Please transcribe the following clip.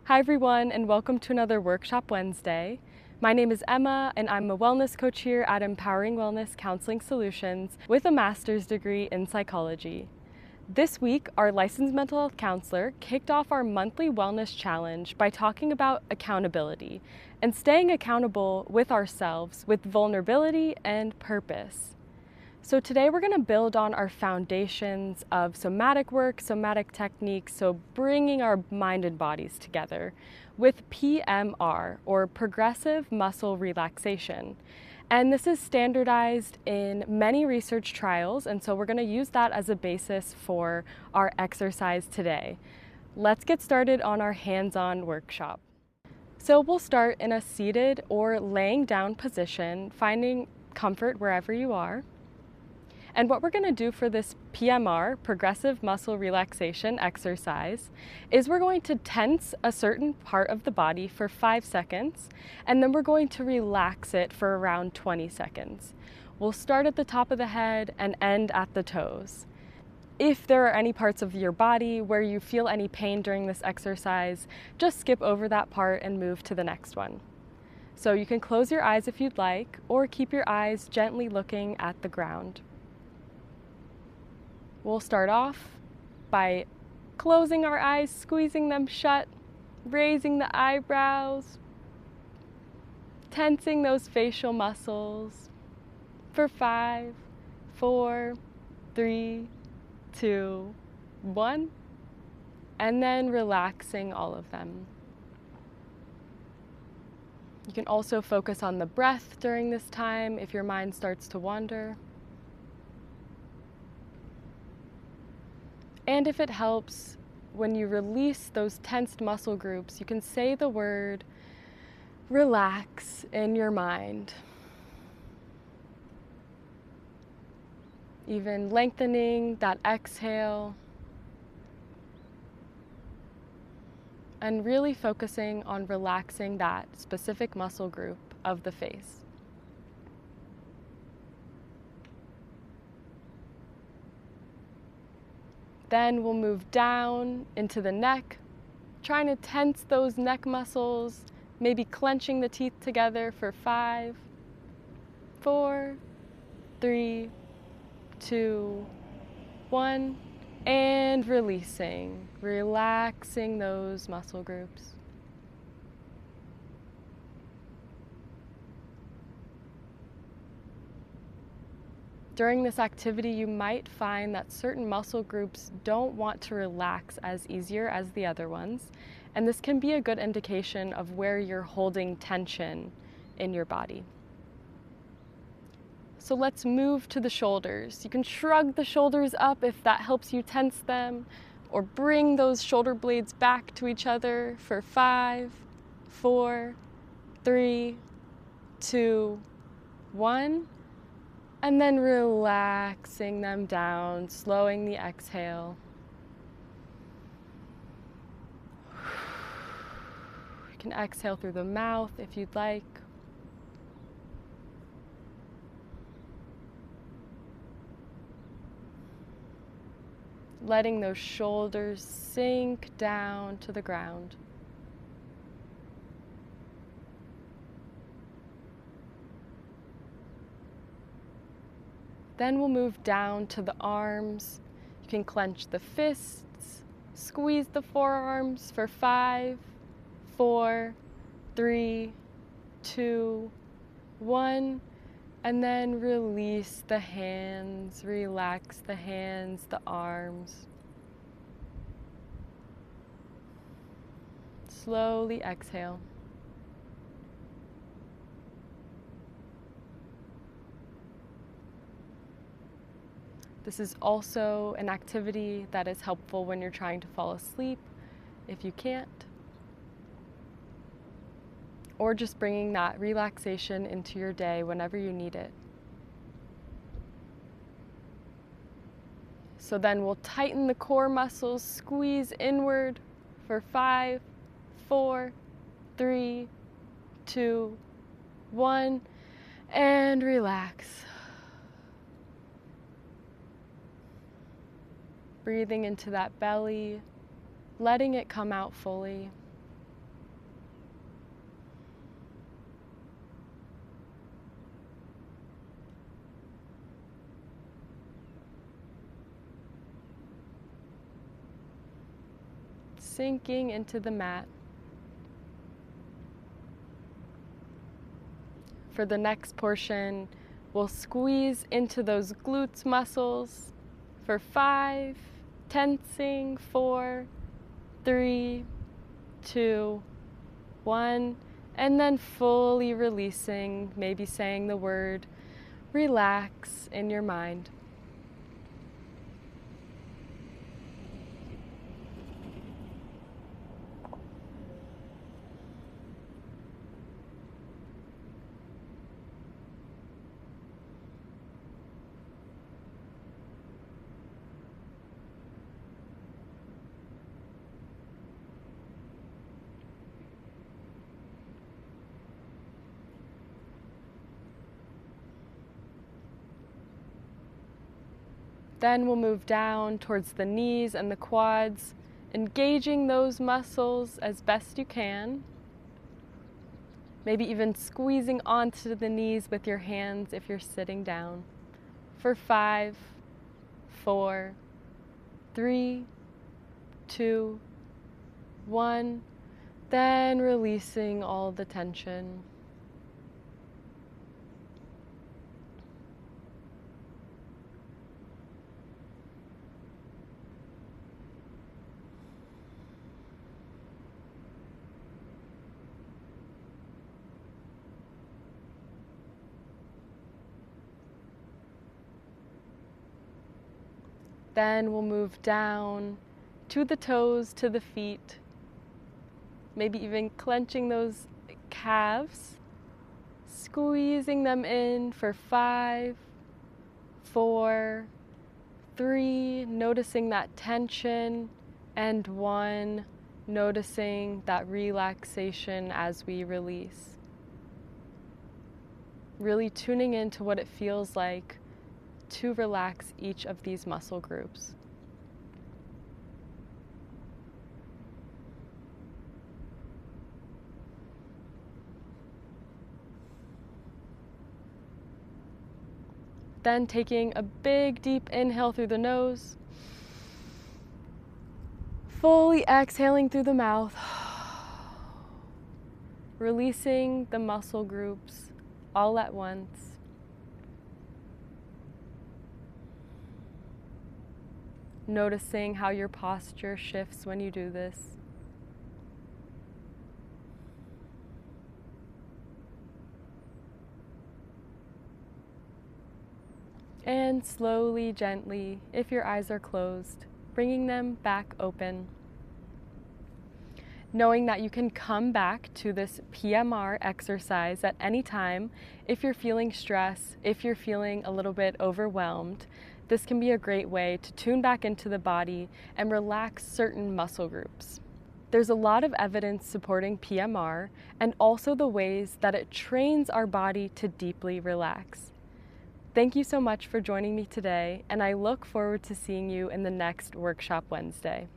Hi everyone, and welcome to another Workshop Wednesday. My name is Emma, and I'm a wellness coach here at Empowering Wellness Counseling Solutions with a master's degree in psychology. This week, our licensed mental health counselor kicked off our monthly wellness challenge by talking about accountability and staying accountable with ourselves with vulnerability and purpose. So today we're going to build on our foundations of somatic work, somatic techniques, so bringing our mind and bodies together with PMR, or progressive muscle relaxation. And this is standardized in many research trials, and so we're going to use that as a basis for our exercise today. Let's get started on our hands-on workshop. So we'll start in a seated or laying down position, finding comfort wherever you are. And what we're going to do for this PMR, progressive muscle relaxation exercise, is we're going to tense a certain part of the body for 5 seconds, and then we're going to relax it for around 20 seconds. We'll start at the top of the head and end at the toes. If there are any parts of your body where you feel any pain during this exercise, just skip over that part and move to the next one. So you can close your eyes if you'd like, or keep your eyes gently looking at the ground. We'll start off by closing our eyes, squeezing them shut, raising the eyebrows, tensing those facial muscles for 5, 4, 3, 2, 1, and then relaxing all of them. You can also focus on the breath during this time if your mind starts to wander. And if it helps, when you release those tensed muscle groups, you can say the word relax in your mind. Even lengthening that exhale and really focusing on relaxing that specific muscle group of the face. Then we'll move down into the neck, trying to tense those neck muscles, maybe clenching the teeth together for 5, 4, 3, 2, 1, and releasing, relaxing those muscle groups. During this activity, you might find that certain muscle groups don't want to relax as easier as the other ones, and this can be a good indication of where you're holding tension in your body. So let's move to the shoulders. You can shrug the shoulders up if that helps you tense them, or bring those shoulder blades back to each other for 5, 4, 3, 2, 1. And then relaxing them down, slowing the exhale. You can exhale through the mouth if you'd like. Letting those shoulders sink down to the ground. Then we'll move down to the arms. You can clench the fists, squeeze the forearms for 5, 4, 3, 2, 1, and then release the hands, relax the hands, the arms. Slowly exhale. This is also an activity that is helpful when you're trying to fall asleep, if you can't, or just bringing that relaxation into your day whenever you need it. So then we'll tighten the core muscles, squeeze inward for 5, 4, 3, 2, 1, and relax. Breathing into that belly, letting it come out fully. sinking into the mat. For the next portion, we'll squeeze into those glutes muscles for 5, tensing, 4, 3, 2, 1, and then fully releasing, maybe saying the word relax in your mind. Then we'll move down towards the knees and the quads, engaging those muscles as best you can. Maybe even squeezing onto the knees with your hands if you're sitting down. For 5, 4, 3, 2, 1. Then releasing all the tension. Then we'll move down to the toes, to the feet, maybe even clenching those calves, squeezing them in for 5, 4, 3, noticing that tension, and 1, noticing that relaxation as we release. Really tuning into what it feels like to relax each of these muscle groups. Then taking a big deep inhale through the nose, fully exhaling through the mouth, releasing the muscle groups all at once. Noticing how your posture shifts when you do this. And slowly, gently, if your eyes are closed, bringing them back open. Knowing that you can come back to this PMR exercise at any time if you're feeling stress, if you're feeling a little bit overwhelmed. This can be a great way to tune back into the body and relax certain muscle groups. There's a lot of evidence supporting PMR and also the ways that it trains our body to deeply relax. Thank you so much for joining me today, and I look forward to seeing you in the next Workshop Wednesday.